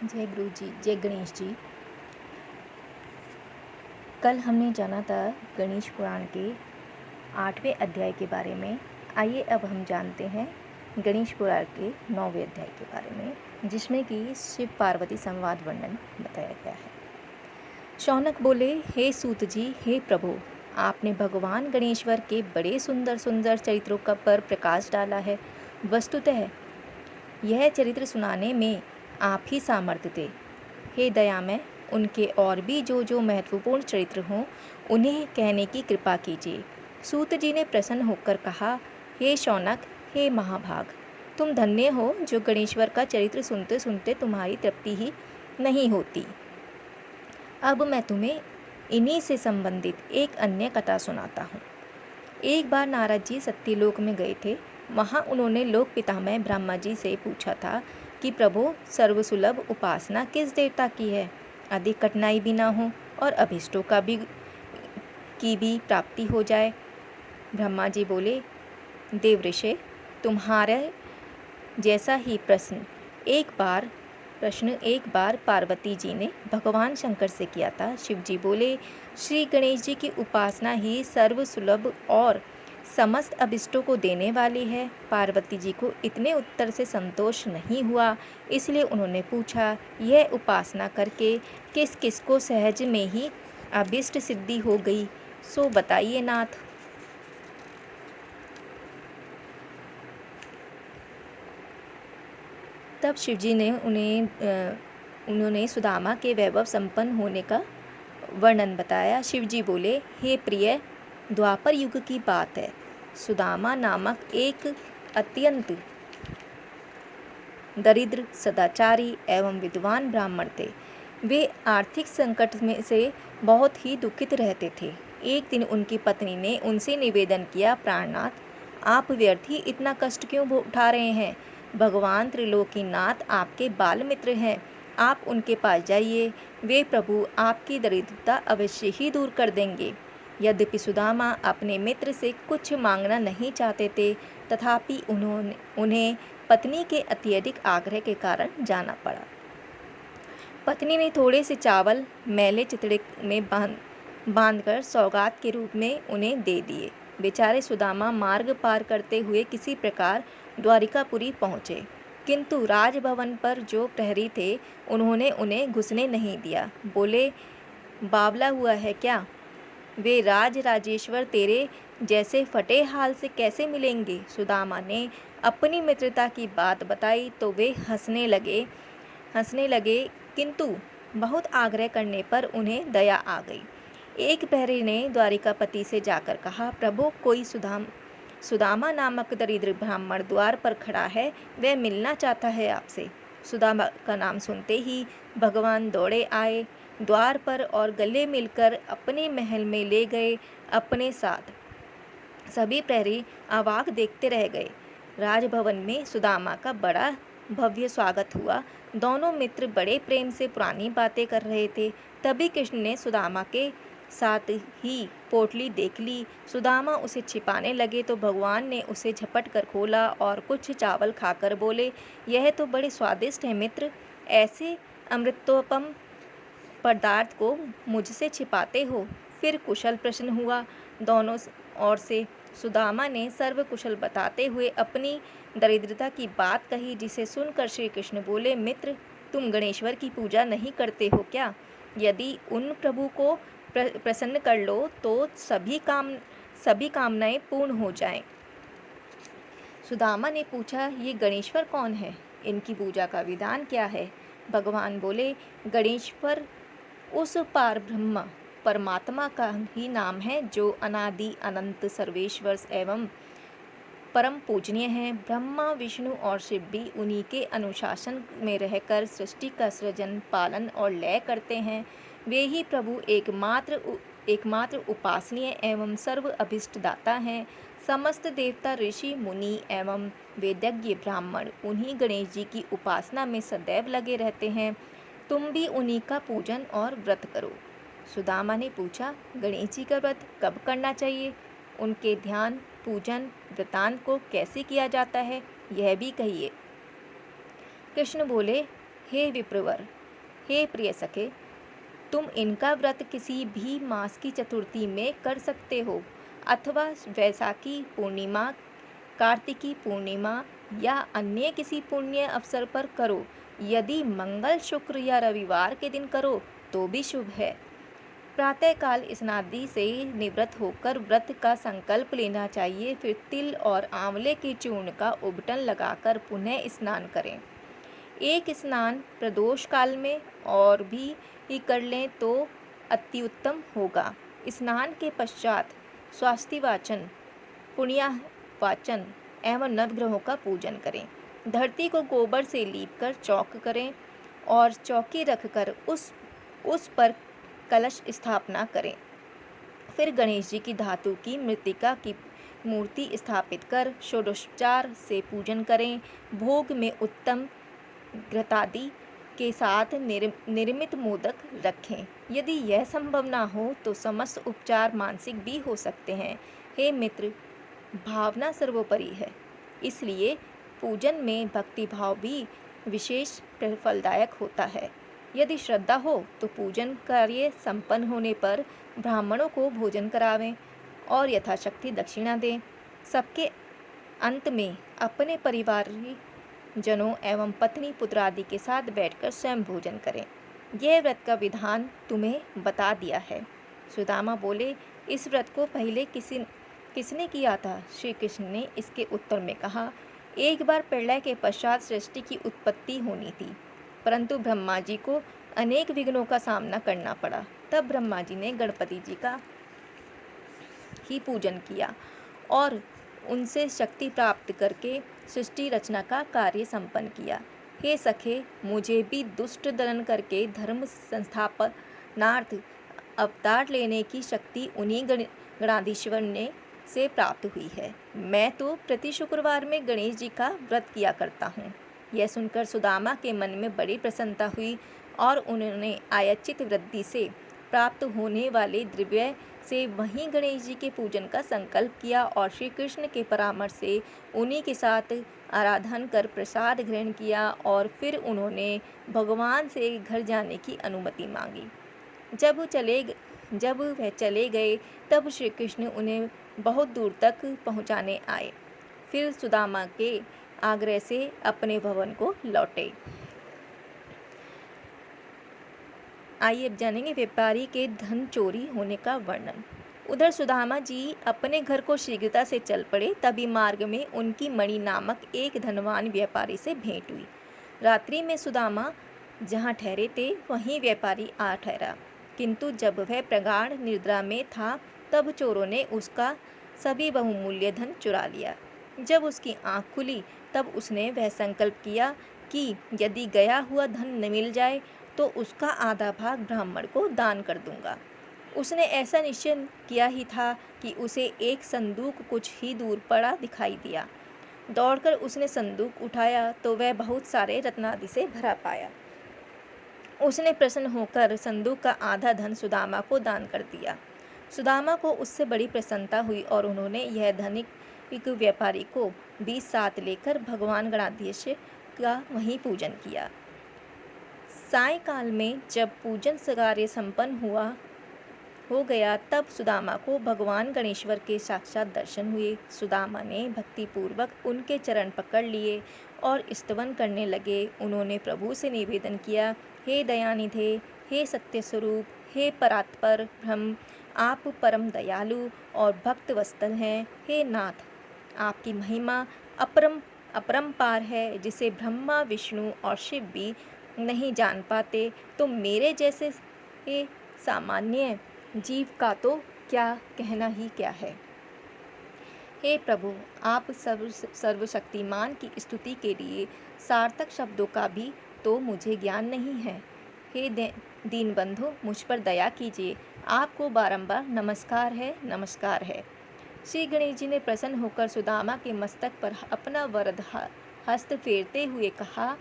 जय गुरु जी, जय गणेश जी। कल हमने जाना था गणेश पुराण के 8वें अध्याय के बारे में। आइए अब हम जानते हैं गणेश पुराण के 9वें अध्याय के बारे में, जिसमें कि शिव पार्वती संवाद वर्णन बताया गया है। शौनक बोले, हे सूत जी, हे प्रभु, आपने भगवान गणेश्वर के बड़े सुंदर सुंदर चरित्रों का पर प्रकाश डाला है। वस्तुतः यह चरित्र सुनाने में आप ही सामर्थ्य थे। हे दयामय, उनके और भी जो महत्वपूर्ण चरित्र हों उन्हें कहने की कृपा कीजिए। सूत जी ने प्रसन्न होकर कहा, हे शौनक, हे महाभाग, तुम धन्य हो जो गणेश्वर का चरित्र सुनते सुनते तुम्हारी तृप्ति ही नहीं होती। अब मैं तुम्हें इन्हीं से संबंधित एक अन्य कथा सुनाता हूँ। एक बार नारद जी सत्यलोक में गए थे। वहाँ उन्होंने लोक पितामह ब्रह्मा जी से पूछा था कि प्रभु, सर्वसुलभ उपासना किस देवता की है, अधिक कठिनाई भी ना हो और अभिष्टों की भी प्राप्ति हो जाए। ब्रह्मा जी बोले, देवऋषि, तुम्हारे जैसा ही प्रश्न एक बार पार्वती जी ने भगवान शंकर से किया था। शिव जी बोले, श्री गणेश जी की उपासना ही सर्वसुलभ और समस्त अभिष्टों को देने वाली है। पार्वती जी को इतने उत्तर से संतोष नहीं हुआ, इसलिए उन्होंने पूछा, यह उपासना करके किस किस को सहज में ही अभिष्ट सिद्धि हो गई, सो बताइए नाथ। तब शिवजी ने उन्होंने सुदामा के वैभव संपन्न होने का वर्णन बताया। शिवजी बोले, हे प्रिय, द्वापर युग की बात है। सुदामा नामक एक अत्यंत दरिद्र, सदाचारी एवं विद्वान ब्राह्मण थे। वे आर्थिक संकट में से बहुत ही दुखित रहते थे। एक दिन उनकी पत्नी ने उनसे निवेदन किया, प्राणनाथ, आप व्यर्थ ही इतना कष्ट क्यों उठा रहे हैं? भगवान त्रिलोकीनाथ आपके बाल मित्र हैं, आप उनके पास जाइए, वे प्रभु आपकी दरिद्रता अवश्य ही दूर कर देंगे। यद्यपि सुदामा अपने मित्र से कुछ मांगना नहीं चाहते थे, तथापि उन्हें पत्नी के अत्यधिक आग्रह के कारण जाना पड़ा। पत्नी ने थोड़े से चावल मैले चितड़े में बांधकर सौगात के रूप में उन्हें दे दिए। बेचारे सुदामा मार्ग पार करते हुए किसी प्रकार द्वारिकापुरी पहुँचे, किंतु राजभवन पर जो प्रहरी थे उन्होंने उन्हें घुसने नहीं दिया। बोले, बावला हुआ है क्या? वे राजेश्वर तेरे जैसे फटे हाल से कैसे मिलेंगे? सुदामा ने अपनी मित्रता की बात बताई तो वे हंसने लगे, किंतु बहुत आग्रह करने पर उन्हें दया आ गई। एक प्रहरी ने द्वारिकापति से जाकर कहा, प्रभु, कोई सुदामा नामक दरिद्र ब्राह्मण द्वार पर खड़ा है, वह मिलना चाहता है आपसे। सुदामा का नाम सुनते ही भगवान दौड़े आए द्वार पर और गले मिलकर अपने महल में ले गए अपने साथ। सभी प्रहरी अवाक देखते रह गए। राजभवन में सुदामा का बड़ा भव्य स्वागत हुआ। दोनों मित्र बड़े प्रेम से पुरानी बातें कर रहे थे। तभी कृष्ण ने सुदामा के साथ ही पोटली देख ली। सुदामा उसे छिपाने लगे तो भगवान ने उसे झपट कर खोला और कुछ चावल खाकर बोले, यह तो बड़े स्वादिष्ट है मित्र, ऐसे अमृतोपम पदार्थ को मुझसे छिपाते हो? फिर कुशल प्रश्न हुआ दोनों ओर से। सुदामा ने सर्व कुशल बताते हुए अपनी दरिद्रता की बात कही, जिसे सुनकर श्री कृष्ण बोले, मित्र, तुम गणेश्वर की पूजा नहीं करते हो क्या? यदि उन प्रभु को प्रसन्न कर लो तो सभी कामनाएं पूर्ण हो जाएं। सुदामा ने पूछा, ये गणेश्वर कौन है? इनकी पूजा का विधान क्या है? भगवान बोले, गणेश्वर उस पार ब्रह्म परमात्मा का ही नाम है जो अनादि अनंत सर्वेश्वर एवं परम पूजनीय है। ब्रह्मा, विष्णु और शिव भी उन्हीं के अनुशासन में रहकर सृष्टि का सृजन, पालन और लय करते हैं। वे ही प्रभु एकमात्र उपासनीय एवं सर्व अभिष्ट दाता हैं। समस्त देवता, ऋषि, मुनि एवं वेदज्ञ ब्राह्मण उन्हीं गणेश जी की उपासना में सदैव लगे रहते हैं। तुम भी उन्हीं का पूजन और व्रत करो। सुदामा ने पूछा, गणेश जी का व्रत कब करना चाहिए? उनके ध्यान, पूजन, व्रतांत को कैसे किया जाता है, यह भी कहिए। कृष्ण बोले, हे विप्रवर, हे प्रिय सखे, तुम इनका व्रत किसी भी मास की चतुर्थी में कर सकते हो अथवा वैशाखी पूर्णिमा, कार्तिकी पूर्णिमा या अन्य किसी पुण्य अवसर पर करो। यदि मंगल, शुक्र या रविवार के दिन करो तो भी शुभ है। प्रातःकाल स्नादि से निवृत्त होकर व्रत का संकल्प लेना चाहिए। फिर तिल और आंवले के चूर्ण का उबटन लगाकर पुनः स्नान करें। एक स्नान प्रदोष काल में और भी कर लें तो अति उत्तम होगा। स्नान के पश्चात स्वास्ति वाचन, पुण्यावाचन एवं नवग्रहों का पूजन करें। धरती को गोबर से लीपकर चौक करें और चौकी रखकर उस पर कलश स्थापना करें। फिर गणेश जी की धातु की मृत्तिका की मूर्ति स्थापित कर षोडशोपचार से पूजन करें। भोग में उत्तम घृतादि के साथ निर्मित मोदक रखें। यदि यह संभव ना हो तो समस्त उपचार मानसिक भी हो सकते हैं। हे मित्र, भावना सर्वोपरि है, इसलिए पूजन में भक्ति भाव भी विशेष फलदायक होता है। यदि श्रद्धा हो तो पूजन कार्य संपन्न होने पर ब्राह्मणों को भोजन करावें और यथाशक्ति दक्षिणा दें। सबके अंत में अपने परिवार जनों एवं पत्नी पुत्र आदि के साथ बैठकर स्वयं भोजन करें। यह व्रत का विधान तुम्हें बता दिया है। सुदामा बोले, इस व्रत को पहले किसने किया था? श्री कृष्ण ने इसके उत्तर में कहा, एक बार प्रलय के पश्चात सृष्टि की उत्पत्ति होनी थी, परंतु ब्रह्मा जी को अनेक विघ्नों का सामना करना पड़ा। तब ब्रह्मा जी ने गणपति जी का ही पूजन किया और उनसे शक्ति प्राप्त करके सृष्टि रचना का कार्य संपन्न किया। हे सखे, मुझे भी दुष्ट दलन करके धर्म संस्थापनार्थ अवतार लेने की शक्ति उन्हीं गणाधीश्वर ने से प्राप्त हुई है। मैं तो प्रति शुक्रवार में गणेश जी का व्रत किया करता हूँ। यह सुनकर सुदामा के मन में बड़ी प्रसन्नता हुई और उन्होंने आयाचित वृद्धि से प्राप्त होने वाले द्रव्य से वहीं गणेश जी के पूजन का संकल्प किया और श्री कृष्ण के परामर्श से उन्हीं के साथ आराधन कर प्रसाद ग्रहण किया और फिर उन्होंने भगवान से घर जाने की अनुमति मांगी। जब वह चले गए तब श्री कृष्ण उन्हें बहुत दूर तक पहुंचाने आए। फिर सुदामा के आग्रह से अपने भवन को लौटे। आइए अब जानेंगे व्यापारी के धन चोरी होने का वर्णन। उधर सुदामा जी अपने घर को शीघ्रता से चल पड़े। तभी मार्ग में उनकी मणि नामक एक धनवान व्यापारी से भेंट हुई। रात्रि में सुदामा जहाँ ठहरे थे वहीं व्यापारी आ ठहरा, किंतु जब वह प्रगाढ़ निद्रा में था तब चोरों ने उसका सभी बहुमूल्य धन चुरा लिया। जब उसकी आँख खुली तब उसने वह संकल्प किया कि यदि गया हुआ धन न मिल जाए तो उसका आधा भाग ब्राह्मण को दान कर दूंगा। उसने ऐसा निश्चय किया ही था कि उसे एक संदूक कुछ ही दूर पड़ा दिखाई दिया। दौड़कर उसने संदूक उठाया तो वह बहुत सारे रत्नादि से भरा पाया। उसने प्रसन्न होकर संदूक का आधा धन सुदामा को दान कर दिया। सुदामा को उससे बड़ी प्रसन्नता हुई और उन्होंने यह धनिक व्यापारी को भी साथ लेकर भगवान गणाधीश का वहीं पूजन किया। सायंकाल में जब पूजन कार्य संपन्न हो गया तब सुदामा को भगवान गणेश्वर के साक्षात दर्शन हुए। सुदामा ने भक्तिपूर्वक उनके चरण पकड़ लिए और स्तवन करने लगे। उन्होंने प्रभु से निवेदन किया, हे दयानिधे, हे सत्य स्वरूप, हे परात्पर ब्रह्म, आप परम दयालु और भक्त वत्सल हैं। हे नाथ, आपकी महिमा अपरंपार है, जिसे ब्रह्मा, विष्णु और शिव भी नहीं जान पाते। तो मेरे जैसे सामान्य जीव का तो क्या कहना ही क्या है। हे प्रभु, आप सर्वशक्तिमान की स्तुति के लिए सार्थक शब्दों का भी तो मुझे ज्ञान नहीं है। हे दीनबंधु, मुझ पर दया कीजिए। आपको बारंबार नमस्कार है। श्री गणेश जी ने प्रसन्न होकर सुदामा के मस्तक पर अपना वरद हस्त फेरते हुए कहा,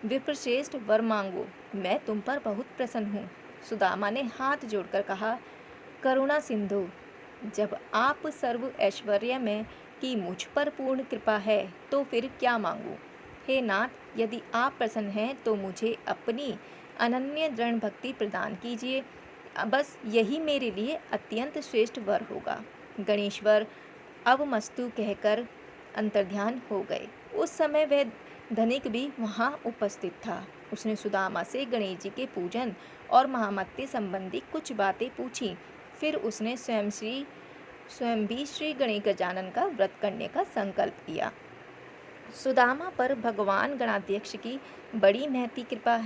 विप्रश्रेष्ठ, वर मांगो, मैं तुम पर बहुत प्रसन्न हूँ। सुदामा ने हाथ जोड़कर कहा, करुणा सिंधु, जब आप सर्व ऐश्वर्य में की मुझ पर पूर्ण कृपा है तो फिर क्या मांगूं। हे नाथ, यदि आप प्रसन्न हैं तो मुझे अपनी अनन्य दृढ़ भक्ति प्रदान कीजिए। बस यही मेरे लिए अत्यंत श्रेष्ठ वर होगा। गणेश्वर अवमस्तु कहकर अंतर्ध्यान हो गए। उस समय वह धनिक भी वहाँ उपस्थित था। उसने सुदामा से गणेश जी के पूजन और महामत्य संबंधी कुछ बातें पूछी। फिर उसने स्वयं भी श्री गणेश गजानन का व्रत करने का संकल्प किया। सुदामा पर भगवान गणाध्यक्ष की बड़ी महती कृपा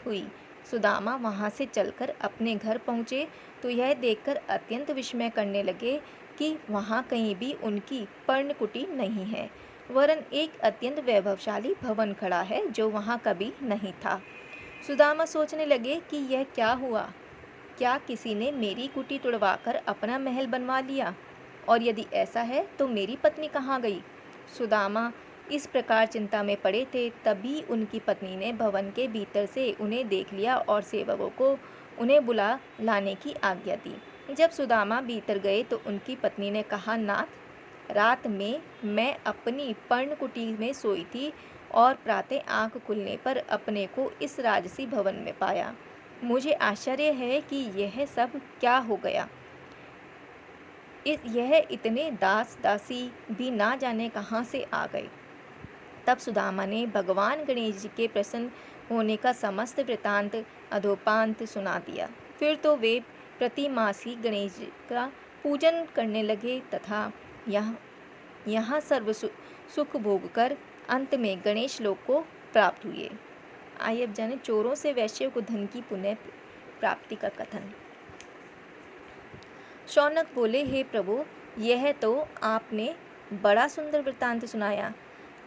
हुई। सुदामा वहाँ से चलकर अपने घर पहुँचे तो यह देखकर अत्यंत विस्मय करने लगे कि वहाँ कहीं भी उनकी पर्णकुटी नहीं है, वरन एक अत्यंत वैभवशाली भवन खड़ा है जो वहाँ कभी नहीं था। सुदामा सोचने लगे कि यह क्या हुआ, क्या किसी ने मेरी कुटी तुड़वाकर अपना महल बनवा लिया, और यदि ऐसा है तो मेरी पत्नी कहाँ गई। सुदामा इस प्रकार चिंता में पड़े थे, तभी उनकी पत्नी ने भवन के भीतर से उन्हें देख लिया और सेवकों को उन्हें बुला लाने की आज्ञा दी। जब सुदामा भीतर गए तो उनकी पत्नी ने कहा, नाथ, रात में मैं अपनी पर्णकुटी में सोई थी और प्रातः आंख खुलने पर अपने को इस राजसी भवन में पाया। मुझे आश्चर्य है कि यह सब क्या हो गया। यह इतने दास दासी भी ना जाने कहाँ से आ गए। तब सुदामा ने भगवान गणेश जी के प्रसन्न होने का समस्त वृतांत अधोपांत सुना दिया। फिर तो वे प्रतिमास ही गणेश जी का पूजन करने लगे तथा यहाँ सर्व सुख भोग कर अंत में गणेश लोक को प्राप्त हुए। आइए अब जाने चोरों से वैश्य को धन की पुण्य प्राप्ति का कथन। शौनक बोले, हे प्रभु, यह तो आपने बड़ा सुंदर वृत्तांत सुनाया।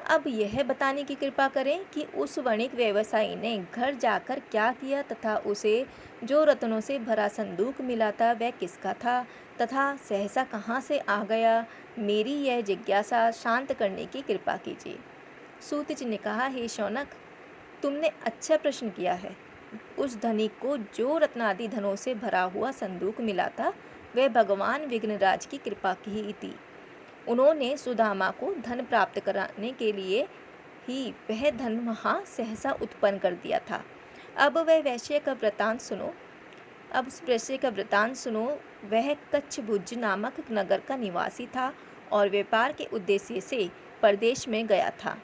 अब यह बताने की कृपा करें कि उस वणिक व्यवसायी ने घर जाकर क्या किया तथा उसे जो रत्नों से भरा संदूक मिला था वह किसका था तथा सहसा कहाँ से आ गया। मेरी यह जिज्ञासा शांत करने की कृपा कीजिए। सूत जी ने कहा, हे शौनक, तुमने अच्छा प्रश्न किया है। उस धनिक को जो रत्नादि धनों से भरा हुआ संदूक मिला था वह भगवान विघ्नराज की कृपा की ही थी। उन्होंने सुदामा को धन प्राप्त कराने के लिए ही वह धन वहाँ सहसा उत्पन्न कर दिया था। अब वह वैश्य का वृतांत सुनो। वह कच्छभुज नामक नगर का निवासी था और व्यापार के उद्देश्य से परदेश में गया था।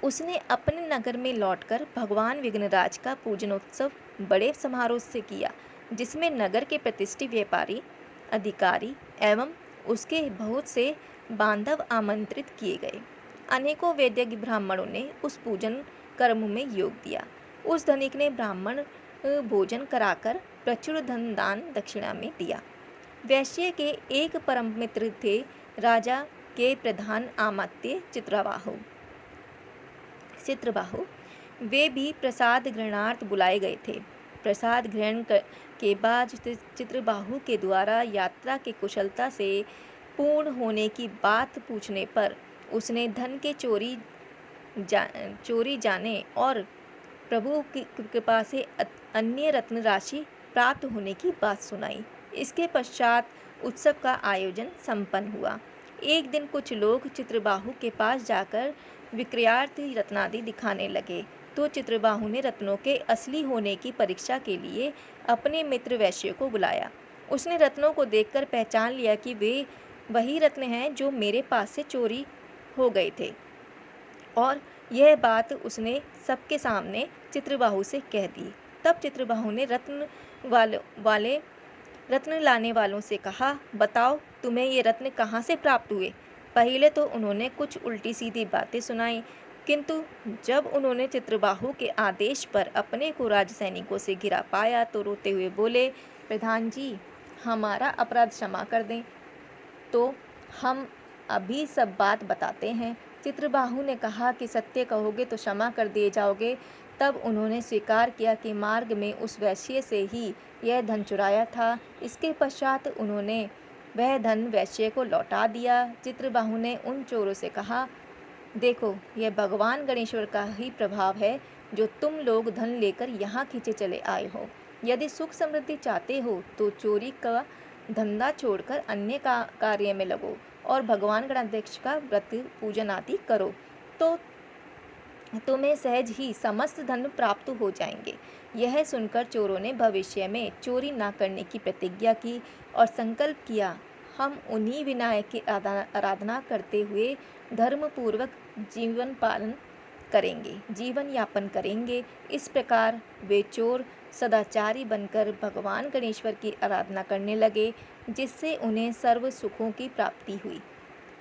उसने अपने नगर में लौटकर भगवान विघ्नराज का पूजनोत्सव बड़े समारोह से किया, जिसमें नगर के प्रतिष्ठित व्यापारी, अधिकारी एवं उसके बहुत से बांधव आमंत्रित किए गए। अनेकों वैदिक ब्राह्मणों ने उस पूजन कर्म में योग दिया। उस धनिक ने ब्राह्मण भोजन कराकर प्रचुर धन दान दक्षिणा में दिया। वैश्य के एक परम मित्र थे राजा के प्रधान आमात्य चित्रबाहु। वे भी प्रसाद ग्रहणार्थ बुलाए गए थे। प्रसाद ग्रहण के बाद चित्रबाहु के द्वारा यात्रा के कुशलता से पूर्ण होने की बात पूछने पर उसने धन के चोरी जाने और प्रभु की कृपा से अन्य रत्न राशि प्राप्त होने की बात सुनाई। इसके पश्चात उत्सव का आयोजन संपन्न हुआ। एक दिन कुछ लोग चित्रबाहु के पास जाकर विक्रयार्थ रत्नादि दिखाने लगे, तो चित्रबाहु ने रत्नों के असली होने की परीक्षा के लिए अपने मित्र वैश्य को बुलाया। उसने रत्नों को देखकर पहचान लिया कि वे वही रत्न हैं जो मेरे पास से चोरी हो गए थे, और यह बात उसने सबके सामने चित्रबाहु से कह दी। तब चित्रबाहु ने रत्न लाने वालों से कहा, बताओ तुम्हें ये रत्न कहाँ से प्राप्त हुए। पहले तो उन्होंने कुछ उल्टी सीधी बातें सुनाई, किंतु जब उन्होंने चित्रबाहु के आदेश पर अपने को राजसैनिकों से घिरा पाया तो रोते हुए बोले, प्रधान जी, हमारा अपराध क्षमा कर दें, तो हम अभी सब बात बताते हैं। चित्रबाहु ने कहा कि सत्य कहोगे तो क्षमा कर दिए जाओगे। तब उन्होंने स्वीकार किया कि मार्ग में उस वैश्य से ही यह धन चुराया था। इसके पश्चात उन्होंने वह धन वैश्य को लौटा दिया। चित्रबाहु ने उन चोरों से कहा, देखो, यह भगवान गणेश्वर का ही प्रभाव है जो तुम लोग धन लेकर यहाँ खींचे चले आए हो। यदि सुख समृद्धि चाहते हो तो चोरी का धंधा छोड़कर अन्य कार्य में लगो और भगवान गणाध्यक्ष का व्रत पूजन आदि करो, तो तुम्हें सहज ही समस्त धन प्राप्त हो जाएंगे। यह सुनकर चोरों ने भविष्य में चोरी न करने की प्रतिज्ञा की और संकल्प किया, हम उन्हीं विनायक की आराधना करते हुए धर्मपूर्वक जीवन यापन करेंगे। इस प्रकार वे चोर सदाचारी बनकर भगवान गणेश्वर की आराधना करने लगे, जिससे उन्हें सर्व सुखों की प्राप्ति हुई।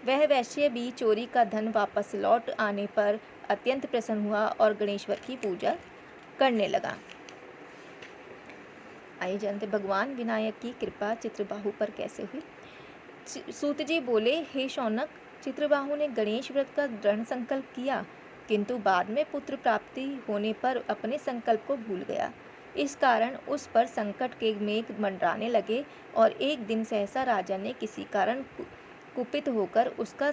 वह वैश्य भी चोरी का धन वापस लौट आने पर अत्यंत प्रसन्न हुआ और गणेश्वर की पूजा करने लगा। आइए जानते भगवान विनायक की कृपा चित्रबाहु पर कैसे हुई। सूत जी बोले, हे शौनक, चित्रबाहु ने गणेश व्रत का दृढ़ संकल्प किया, किंतु बाद में पुत्र प्राप्ति होने पर अपने संकल्प को भूल गया। इस कारण उस पर संकट के मेघ मंडराने लगे और एक दिन सहसा राजा ने किसी कारण कुपित होकर उसका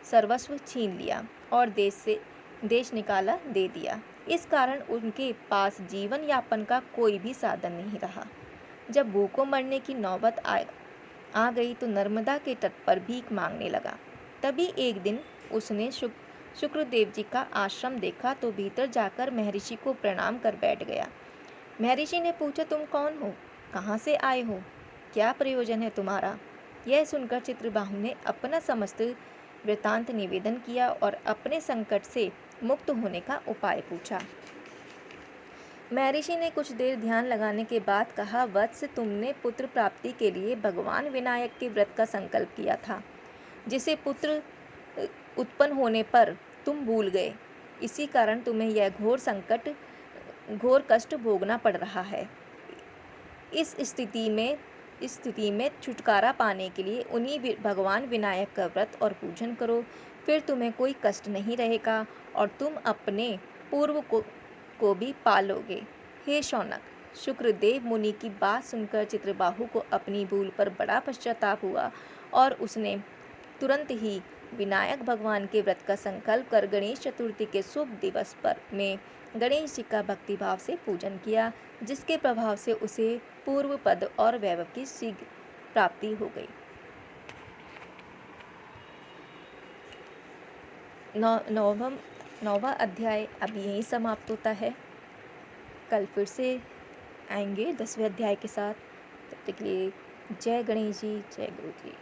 सर्वस्व छीन लिया और देश निकाला दे दिया। इस कारण उनके पास जीवन यापन का कोई भी साधन नहीं रहा। जब भूखों मरने की नौबत आ गई तो नर्मदा के तट पर भीख मांगने लगा। तभी एक दिन उसने शुक्रदेव जी का आश्रम देखा तो भीतर जाकर महर्षि को प्रणाम कर बैठ गया। महर्षि ने पूछा, तुम कौन हो, कहाँ से आए हो, क्या प्रयोजन है तुम्हारा। यह सुनकर चित्रबाहु ने अपना समस्त वृतांत निवेदन किया और अपने संकट से मुक्त होने का उपाय पूछा। महर्षि ने कुछ देर ध्यान लगाने के बाद कहा, वत्स, तुमने पुत्र प्राप्ति के लिए भगवान विनायक के व्रत का संकल्प किया था, जिसे पुत्र उत्पन्न होने पर तुम भूल गए। इसी कारण तुम्हें यह घोर कष्ट भोगना पड़ रहा है। इस स्थिति में छुटकारा पाने के लिए उन्हीं भगवान विनायक का व्रत और पूजन करो, फिर तुम्हें कोई कष्ट नहीं रहेगा और तुम अपने पूर्व को भी पालोगे। हे शौनक, शुक्रदेव मुनि की बात सुनकर चित्रबाहु को अपनी भूल पर बड़ा पश्चाताप हुआ और उसने तुरंत ही विनायक भगवान के व्रत का संकल्प कर गणेश चतुर्थी के शुभ दिवस में गणेश जी का भक्तिभाव से पूजन किया, जिसके प्रभाव से उसे पूर्व पद और वैभव की शीघ्र प्राप्ति हो गई। नौवां अध्याय अभी यहीं समाप्त होता है। कल फिर से आएंगे 10वें अध्याय के साथ। तब तक के लिए जय गणेश जी, जय गुरु जी।